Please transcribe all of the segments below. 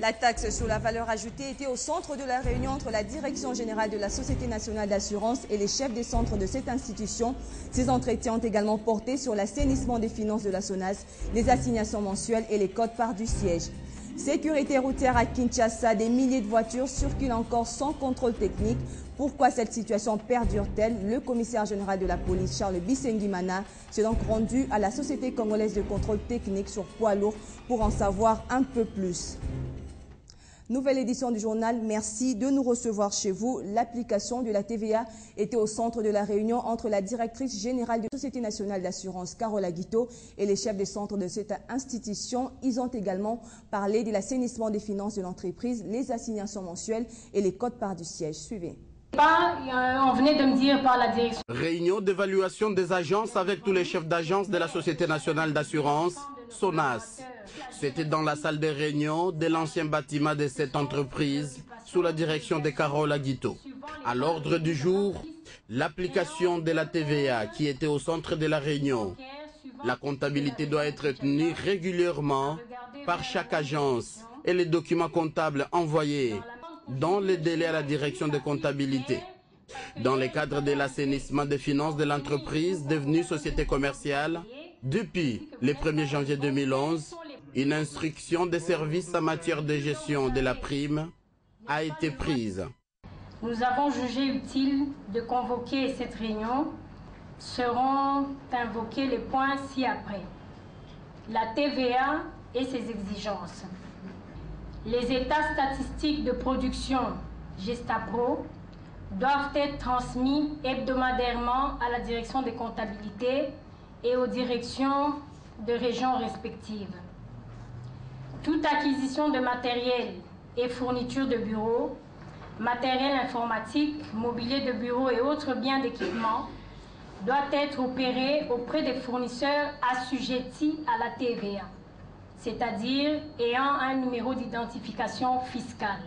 La taxe sur la valeur ajoutée était au centre de la réunion entre la Direction générale de la Société nationale d'assurance et les chefs des centres de cette institution. Ces entretiens ont également porté sur l'assainissement des finances de la SONAS, les assignations mensuelles et les quotes-parts du siège. Sécurité routière à Kinshasa, des milliers de voitures circulent encore sans contrôle technique. Pourquoi cette situation perdure-t-elle? Le commissaire général de la police, Charles Bissengimana, s'est donc rendu à la Société congolaise de contrôle technique sur poids lourds pour en savoir un peu plus. Nouvelle édition du journal, merci de nous recevoir chez vous. L'application de la TVA était au centre de la réunion entre la directrice générale de la Société nationale d'assurance, Carole Aguito, et les chefs des centres de cette institution. Ils ont également parlé de l'assainissement des finances de l'entreprise, les assignations mensuelles et les quotes-parts du siège. Suivez. On venait de me dire par la direction. Réunion d'évaluation des agences avec tous les chefs d'agence de la Société nationale d'assurance, SONAS. C'était dans la salle des réunions de l'ancien bâtiment de cette entreprise, sous la direction de Carole Aguito. À l'ordre du jour, l'application de la TVA qui était au centre de la réunion. La comptabilité doit être tenue régulièrement par chaque agence et les documents comptables envoyés dans les délais à la direction de comptabilité. Dans le cadre de l'assainissement des finances de l'entreprise devenue société commerciale, depuis le 1er janvier 2011, une instruction des services en matière de gestion de la prime a été prise. Nous avons jugé utile de convoquer cette réunion. Seront invoqués les points ci-après. La TVA et ses exigences. Les états statistiques de production Gestapro doivent être transmis hebdomadairement à la direction des comptabilités et aux directions de régions respectives. Toute acquisition de matériel et fourniture de bureaux, matériel informatique, mobilier de bureau et autres biens d'équipement doit être opérée auprès des fournisseurs assujettis à la TVA, c'est-à-dire ayant un numéro d'identification fiscale.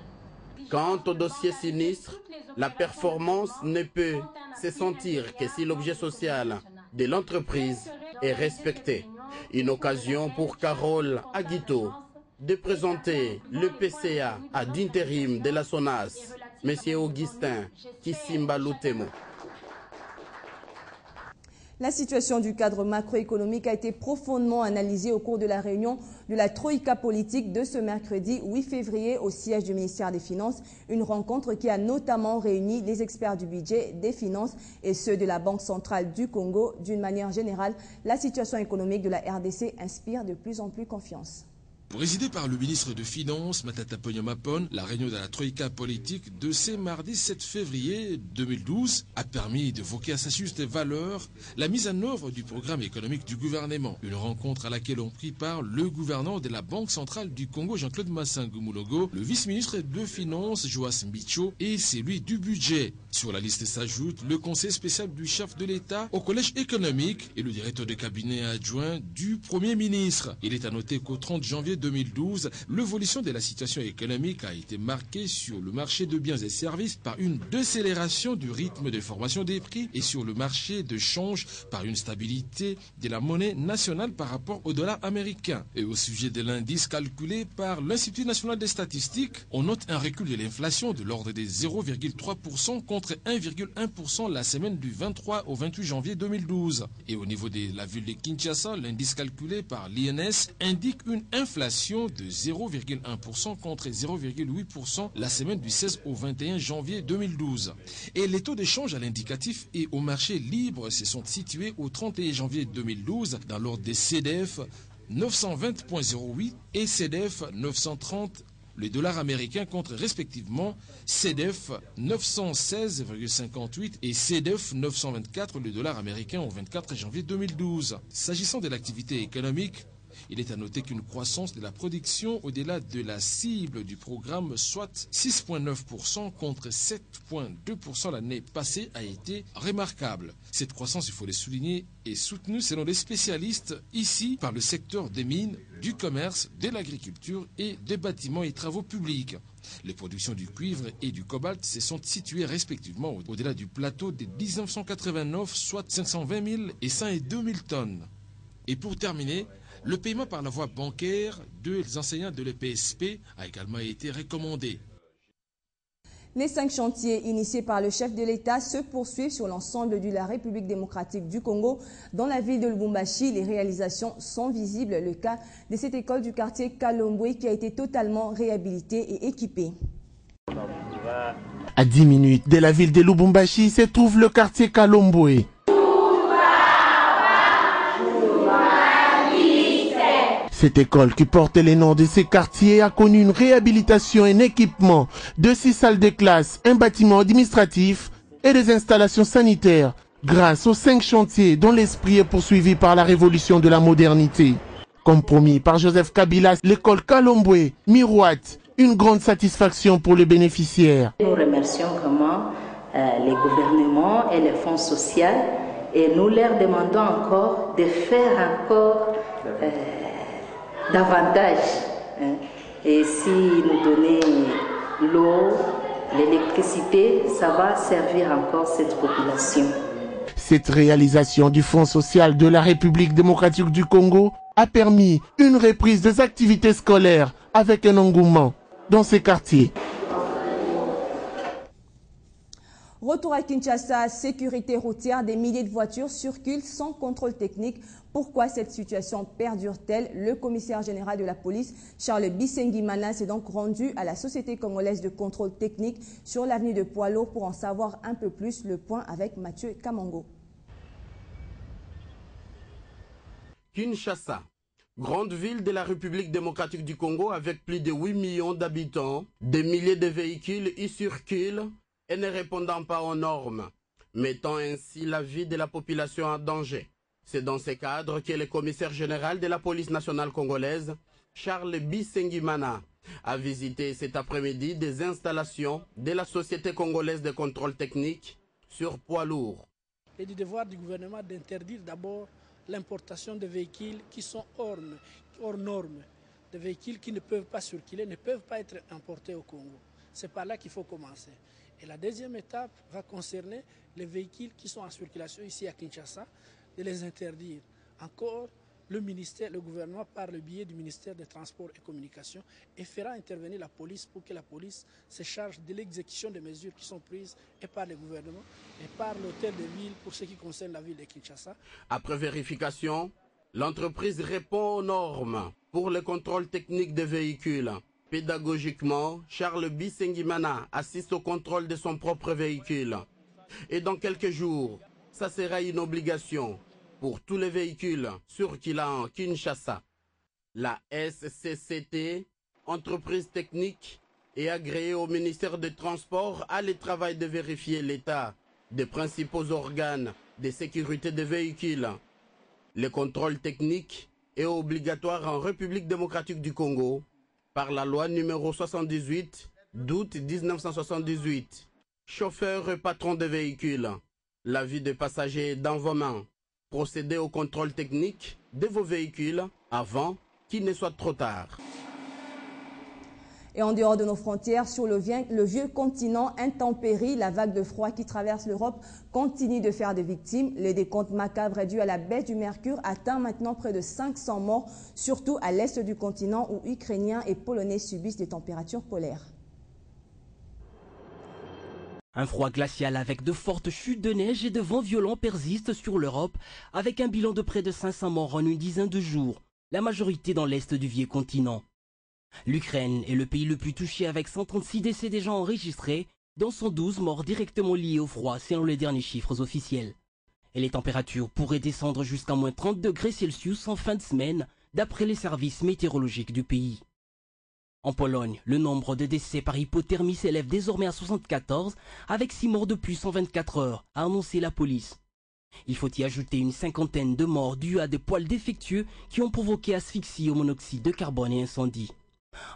Quant au dossier sinistre, la performance ne peut se sentir que si l'objet social de l'entreprise est respecté. Une occasion pour Carole Aguito de présenter le PCA d'intérim de la SONAS, M. Augustin Kissimba Lutemo. La situation du cadre macroéconomique a été profondément analysée au cours de la réunion de la Troïka politique de ce mercredi 8 février au siège du ministère des Finances. Une rencontre qui a notamment réuni les experts du budget, des finances et ceux de la Banque centrale du Congo. D'une manière générale, la situation économique de la RDC inspire de plus en plus confiance. Présidée par le ministre de Finances, Matata Ponyo-Mapone, la réunion de la Troïka politique de ce mardi 7 février 2012 a permis d'évoquer à sa juste valeur la mise en œuvre du programme économique du gouvernement. Une rencontre à laquelle ont pris part le gouverneur de la Banque centrale du Congo, Jean-Claude Massango Moulogo, le vice-ministre de Finances, Joas Mbicho, et celui du budget. Sur la liste s'ajoute le conseil spécial du chef de l'État au collège économique et le directeur de cabinet adjoint du Premier ministre. Il est à noter qu'au 30 janvier 2012, l'évolution de la situation économique a été marquée sur le marché de biens et services par une décélération du rythme de formation des prix et sur le marché de change par une stabilité de la monnaie nationale par rapport au dollar américain. Et au sujet de l'indice calculé par l'Institut national des statistiques, on note un recul de l'inflation de l'ordre de 0,3% contre 1,1% la semaine du 23 au 28 janvier 2012. Et au niveau de la ville de Kinshasa, l'indice calculé par l'INS indique une inflation de 0,1% contre 0,8% la semaine du 16 au 21 janvier 2012. Et les taux d'échange à l'indicatif et au marché libre se sont situés au 31 janvier 2012 dans l'ordre des CDF 920,08 et CDF 930 le dollar américain contre respectivement CDF 916,58 et CDF 924 le dollar américain au 24 janvier 2012. S'agissant de l'activité économique, il est à noter qu'une croissance de la production au-delà de la cible du programme, soit 6,9% contre 7,2% l'année passée, a été remarquable. Cette croissance, il faut le souligner, est soutenue selon les spécialistes ici par le secteur des mines, du commerce, de l'agriculture et des bâtiments et travaux publics. Les productions du cuivre et du cobalt se sont situées respectivement au-delà du plateau de 1989, soit 520 000 et 102 000 tonnes. Et pour terminer, le paiement par la voie bancaire des enseignants de l'EPSP a également été recommandé. Les 5 chantiers initiés par le chef de l'État se poursuivent sur l'ensemble de la République démocratique du Congo. Dans la ville de Lubumbashi, les réalisations sont visibles. Le cas de cette école du quartier Kalombwe qui a été totalement réhabilitée et équipée. À 10 minutes de la ville de Lubumbashi se trouve le quartier Kalombwe. Cette école qui porte les noms de ces quartiers a connu une réhabilitation et un équipement de 6 salles de classe, un bâtiment administratif et des installations sanitaires grâce aux 5 chantiers dont l'esprit est poursuivi par la révolution de la modernité. Comme promis par Joseph Kabila, l'école Kalombwe miroite une grande satisfaction pour les bénéficiaires. Nous remercions vraiment les gouvernements et les fonds sociaux et nous leur demandons encore de faire encore davantage. Et si nous donner l'eau, l'électricité, ça va servir encore cette population. Cette réalisation du Fonds social de la République démocratique du Congo a permis une reprise des activités scolaires avec un engouement dans ces quartiers. Retour à Kinshasa, sécurité routière, des milliers de voitures circulent sans contrôle technique. Pourquoi cette situation perdure-t-elle? Le commissaire général de la police, Charles Bisengimana, s'est donc rendu à la Société congolaise de contrôle technique sur l'avenue de Poileau pour en savoir un peu plus. Le point avec Mathieu Kamango. Kinshasa, grande ville de la République démocratique du Congo avec plus de 8 millions d'habitants, des milliers de véhicules y circulent et ne répondant pas aux normes, mettant ainsi la vie de la population en danger. C'est dans ce cadre que le commissaire général de la police nationale congolaise, Charles Bisengimana, a visité cet après-midi des installations de la Société congolaise de contrôle technique sur poids lourds. Et du devoir du gouvernement d'interdire d'abord l'importation de véhicules qui sont hors normes, des véhicules qui ne peuvent pas circuler, ne peuvent pas être importés au Congo. C'est par là qu'il faut commencer. Et la deuxième étape va concerner les véhicules qui sont en circulation ici à Kinshasa, de les interdire. Encore, le gouvernement, par le biais du ministère des Transports et Communications, et fera intervenir la police pour que la police se charge de l'exécution des mesures qui sont prises et par le gouvernement et par l'hôtel de ville pour ce qui concerne la ville de Kinshasa. Après vérification, l'entreprise répond aux normes pour le contrôle technique des véhicules. Pédagogiquement, Charles Bisengimana assiste au contrôle de son propre véhicule. Et dans quelques jours, ça sera une obligation pour tous les véhicules circulant en Kinshasa. La SCCT, entreprise technique et agréée au ministère des Transports, a le travail de vérifier l'état des principaux organes de sécurité des véhicules. Le contrôle technique est obligatoire en République démocratique du Congo par la loi numéro 78 d'août 1978. Chauffeur et patron de véhicules, la vie des passagers est dans vos mains. Procédez au contrôle technique de vos véhicules avant qu'il ne soit trop tard. Et en dehors de nos frontières, sur le vieux continent intempérie, la vague de froid qui traverse l'Europe continue de faire des victimes. Le décompte macabre dû à la baisse du mercure atteint maintenant près de 500 morts, surtout à l'est du continent où Ukrainiens et Polonais subissent des températures polaires. Un froid glacial avec de fortes chutes de neige et de vents violents persiste sur l'Europe, avec un bilan de près de 500 morts en une dizaine de jours, la majorité dans l'est du vieux continent. L'Ukraine est le pays le plus touché avec 136 décès déjà enregistrés, dont 112 morts directement liés au froid selon les derniers chiffres officiels. Et les températures pourraient descendre jusqu'à moins 30 degrés Celsius en fin de semaine, d'après les services météorologiques du pays. En Pologne, le nombre de décès par hypothermie s'élève désormais à 74, avec 6 morts de plus en 24 heures, a annoncé la police. Il faut y ajouter une cinquantaine de morts dues à des poêles défectueux qui ont provoqué asphyxie au monoxyde de carbone et incendie.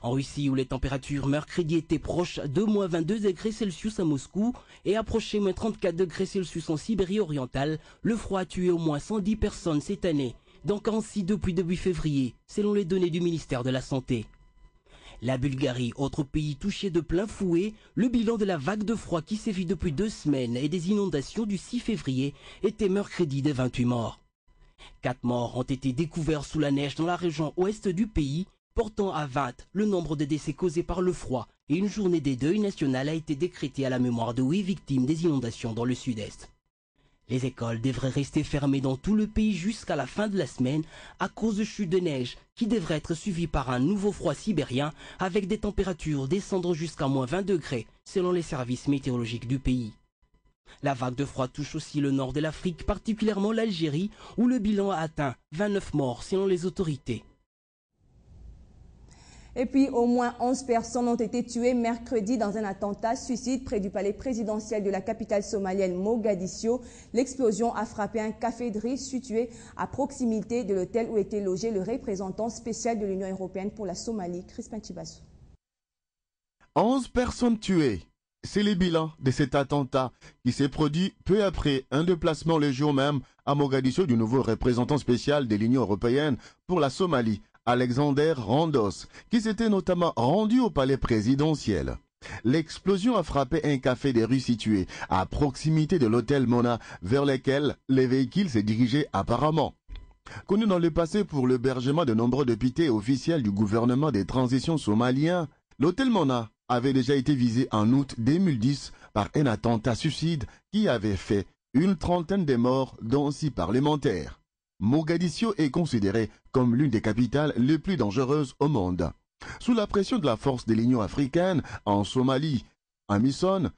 En Russie, où les températures mercredi étaient proches de moins 22 degrés Celsius à Moscou et approchaient moins 34 degrés Celsius en Sibérie orientale, le froid a tué au moins 110 personnes cette année, dont 46 depuis début février, selon les données du ministère de la Santé. La Bulgarie, autre pays touché de plein fouet, le bilan de la vague de froid qui sévit depuis 2 semaines et des inondations du 6 février était mercredi de 28 morts. 4 morts ont été découverts sous la neige dans la région ouest du pays, portant à 20 le nombre de décès causés par le froid, et une journée des deuils nationale a été décrétée à la mémoire de 8 victimes des inondations dans le sud-est. Les écoles devraient rester fermées dans tout le pays jusqu'à la fin de la semaine à cause de chutes de neige qui devraient être suivies par un nouveau froid sibérien avec des températures descendant jusqu'à moins 20 degrés selon les services météorologiques du pays. La vague de froid touche aussi le nord de l'Afrique, particulièrement l'Algérie, où le bilan a atteint 29 morts selon les autorités. Et puis, au moins 11 personnes ont été tuées mercredi dans un attentat suicide près du palais présidentiel de la capitale somalienne Mogadiscio. L'explosion a frappé un café de riz situé à proximité de l'hôtel où était logé le représentant spécial de l'Union européenne pour la Somalie, Crispin Chibassou. 11 personnes tuées. C'est le bilan de cet attentat qui s'est produit peu après un déplacement le jour même à Mogadiscio du nouveau représentant spécial de l'Union européenne pour la Somalie, Alexander Rondos, qui s'était notamment rendu au palais présidentiel. L'explosion a frappé un café des rues situé à proximité de l'hôtel Mona, vers lequel les véhicules se dirigeaient apparemment. Connu dans le passé pour l'hébergement de nombreux députés officiels du gouvernement des transitions somaliens, l'hôtel Mona avait déjà été visé en août 2010 par un attentat suicide qui avait fait une trentaine de morts, dont 6 parlementaires. Mogadiscio est considéré comme l'une des capitales les plus dangereuses au monde. Sous la pression de la force de l'Union africaine en Somalie, AMISOM,